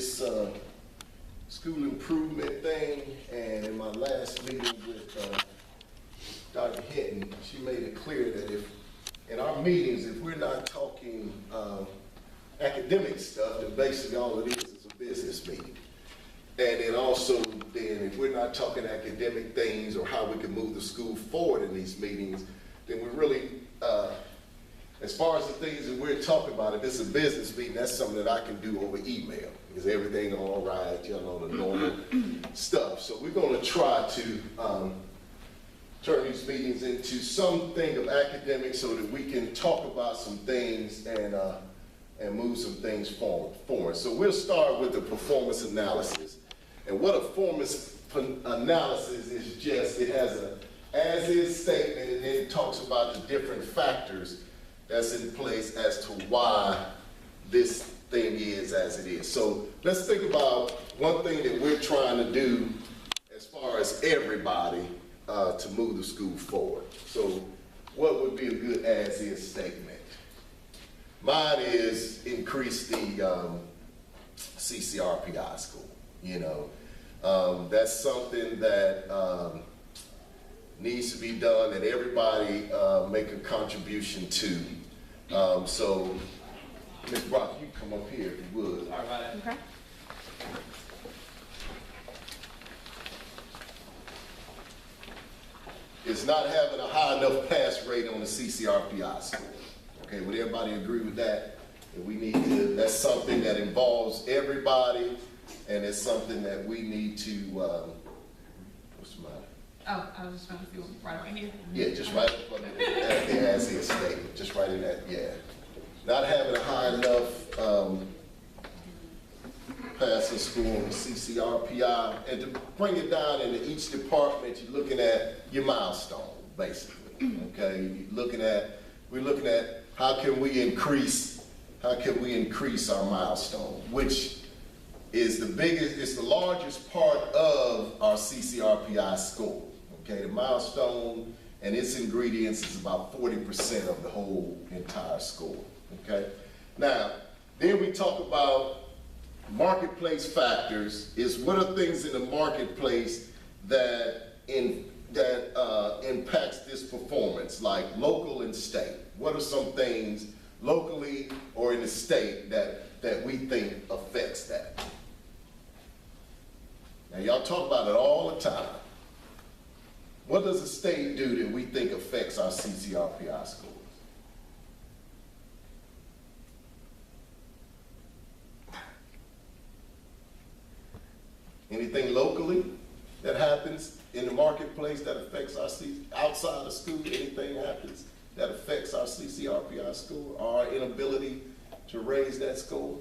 this school improvement thing, and in my last meeting with Dr. Hinton, she made it clear that if, in our meetings, if we're not talking academic stuff, then basically all it is a business meeting. And then also, then if we're not talking academic things or how we can move the school forward in these meetings, then we really, as far as the things that we're talking about, if it's a business meeting, that's something that I can do over email. Is everything all right? You know, the normal stuff. So we're going to try to turn these meetings into something of academic so that we can talk about some things and move some things forward. So we'll start with the performance analysis. And what a performance analysis is just, it has a as-is statement, and then it talks about the different factors that's in place as to why this thing is as it is. So let's think about one thing that we're trying to do as far as everybody to move the school forward. So what would be a good as-is statement? Mine is increase the CCRPI score. You know, that's something that needs to be done, that everybody make a contribution to. So, Ms. Brock, you come up here if you would. All right. Okay. It's not having a high enough pass rate on the CCRPI score. Okay, would everybody agree with that? And we need to, that's something that involves everybody, and it's something that we need to, what's the matter? Oh, I was just trying to see right here. Yeah, just right up under the as-is statement, just right in that, yeah. Not having a high enough passing score on the CCRPI, and to bring it down into each department, you're looking at your milestone, basically, okay? We're looking at how can we increase our milestone, which is the biggest, it's the largest part of our CCRPI score, okay? The milestone and its ingredients is about 40% of the whole entire score, okay? Now, then we talk about marketplace factors. Is what are things in the marketplace that impacts this performance, like local and state? What are some things locally or in the state that we think affects that? Now, y'all talk about it all the time. What does the state do that we think affects our CCRPI scores? Anything locally that happens in the marketplace that affects our outside of school, anything happens that affects our CCRPI score, our inability to raise that score?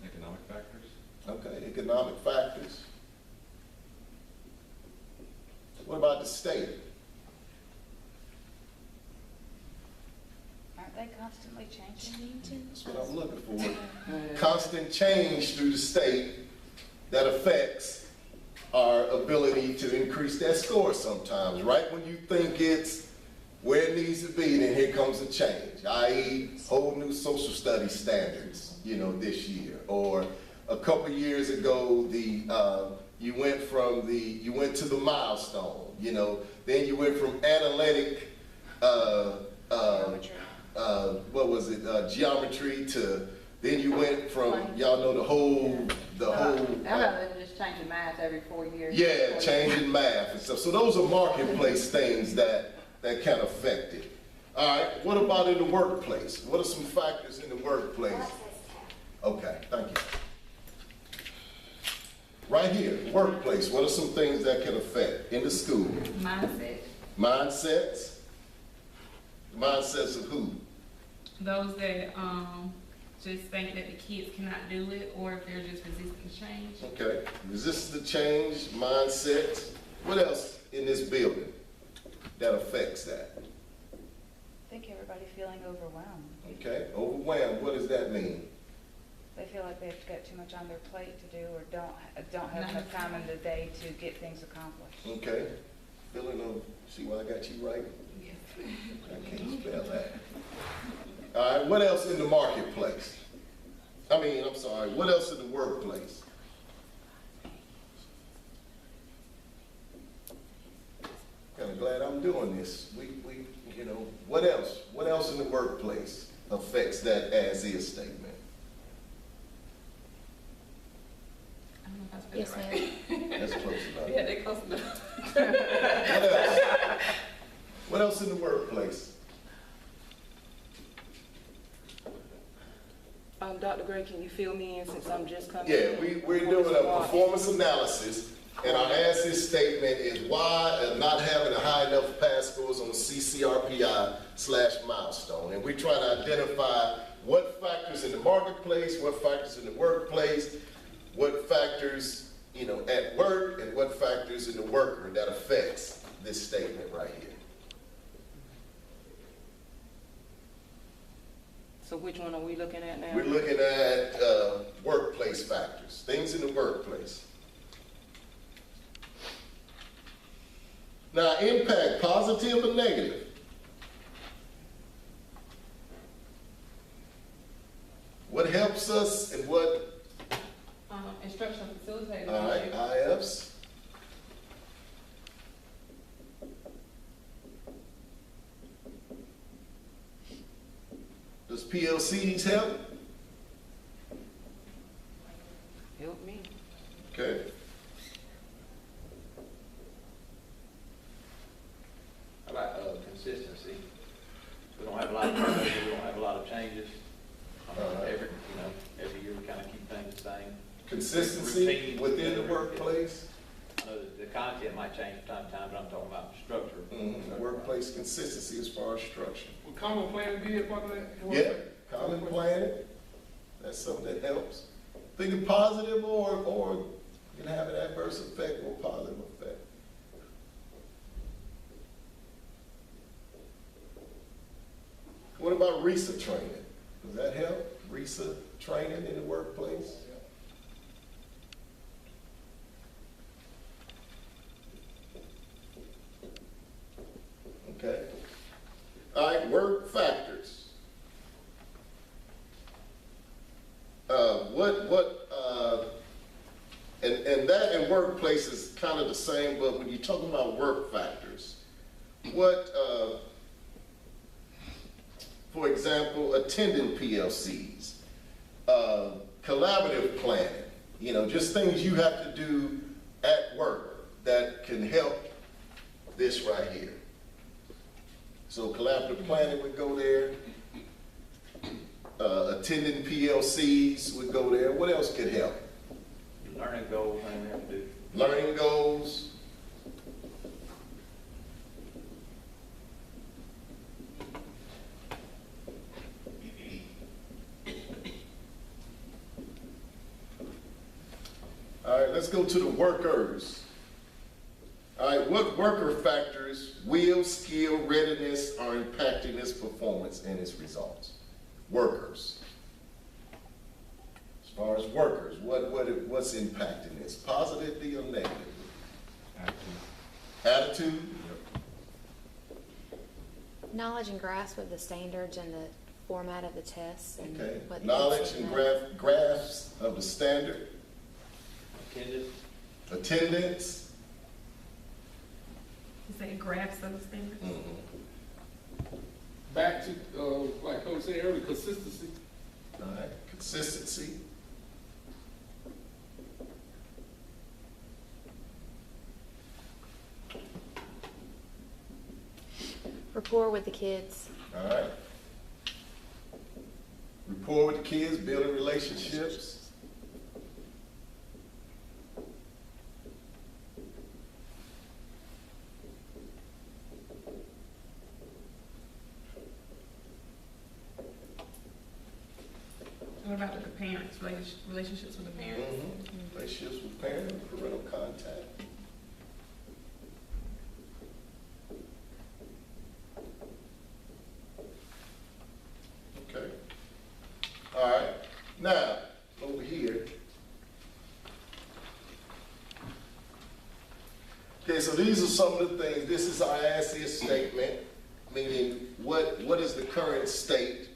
Economic factors. Okay, economic factors. What about the state? Aren't they constantly changing? That's what I'm looking for. Constant change through the state that affects our ability to increase that score sometimes. Right when you think it's where it needs to be, then here comes a change, i.e. whole new social studies standards, you know, this year. Or a couple years ago, you went to the milestone, you know, then you went from analytic, geometry to, then you went from, y'all know the whole. How about them just changing math every 4 years? Yeah, changing math and stuff. So those are marketplace things that can affect it. All right, what about in the workplace? What are some factors in the workplace? Okay, thank you. Right here, workplace, what are some things that can affect in the school? Mindset. Mindsets? Mindsets of who? Those that just think that the kids cannot do it, or if they're just resisting change. Okay, resistant to change, mindsets. What else in this building that affects that? I think everybody feeling overwhelmed. Okay, overwhelmed, what does that mean? They feel like they have to get too much on their plate to do, or don't have enough time in the day to get things accomplished. Okay, feeling of, see what I got you right? Yes. I can't spell that. All right, what else in the marketplace? I'm sorry, what else in the workplace? Kinda glad I'm doing this. What else? What else in the workplace affects that as-is statement? I don't know if I Yes, spelled it right. That's close enough. Yeah, they close enough. What else? What else in the workplace? Dr. Gray, can you fill me in since I'm just coming? Yeah, we're doing a performance analysis, and our as-is statement is why not having a high enough pass scores on the CCRPI/milestone. And we try to identify what factors in the marketplace, what factors in the workplace, what factors, at work, and what factors in the worker that affects this statement right here. So which one are we looking at now? We're looking at workplace factors, things in the workplace. Now, impact, positive or negative? What helps us and what, Instructional facilitator. all right, IFs? Does PLCs help? Help me. Okay. I like consistency. We don't have a lot of turnover, we don't have a lot of changes. Every year we kind of keep things the same. Consistency Routine. within the workplace? I know that the content might change from time to time, but I'm talking about structure. Workplace consistency as far as structure. Would common planning be a part of that? Yeah, common planning, that's something that helps. Thinking positive or can have an adverse effect or positive effect. What about RESA training? Does that help? RESA training in the workplace? Okay. All right, work factors. And that in workplace is kind of the same, but when you're talking about work factors, for example, attending PLCs, collaborative planning, just things you have to do at work that can help this right here. So collaborative planning would go there. Attending PLCs would go there. What else could help? Learning goals, thing we have to do. Learning goals. All right, let's go to the workers. All right, what worker factors, will, skill, readiness are impacting its performance and its results? Workers. As far as workers, what's impacting this? Positively or negatively? Attitude? Knowledge and grasp of the standards and the format of the tests. And Okay. what Knowledge and grasp of the standard. Attendance. Attendance. You say graphs of the standards? Back to, like Coach said earlier, consistency. All right, consistency. rapport with the kids. All right. Rapport with the kids, building relationships. What about with the parents, relationships with the parents? Relationships with parents, parental contact. Okay. All right. Now, over here. Okay, so these are some of the things. This is our as-is statement, meaning what is the current state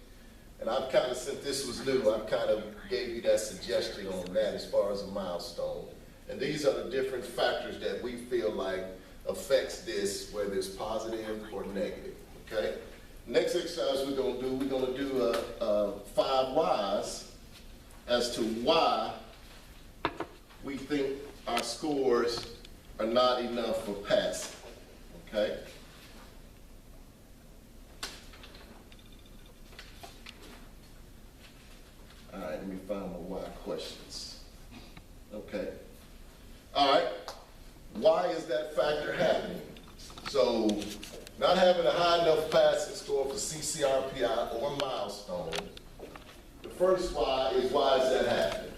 And I've kind of, since this was new, I've kind of gave you that suggestion on that as far as a milestone. And these are the different factors that we feel like affects this, whether it's positive or negative, okay? Next exercise we're gonna do 5 whys as to why we think our scores are not enough for passing, okay? All right, let me find my why questions. Okay. All right. Why is that factor happening? So, not having a high enough passing score for CCRPI or milestone. The first why is that happening?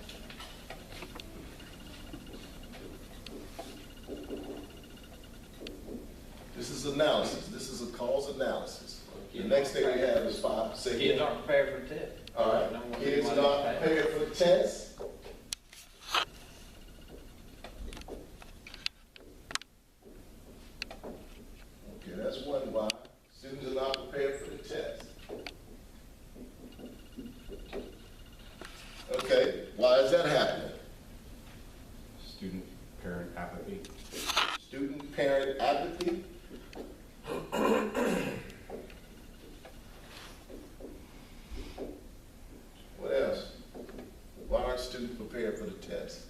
This is analysis. This is a cause analysis. The next thing we have is 5. Say Kids again. aren't prepared for the test. All right. Kids are not prepared for the test. Okay, that's one why. Students are not prepared for the test. Okay, why is that happening? Student parent apathy. Student parent apathy. What else? Why aren't students prepared for the test?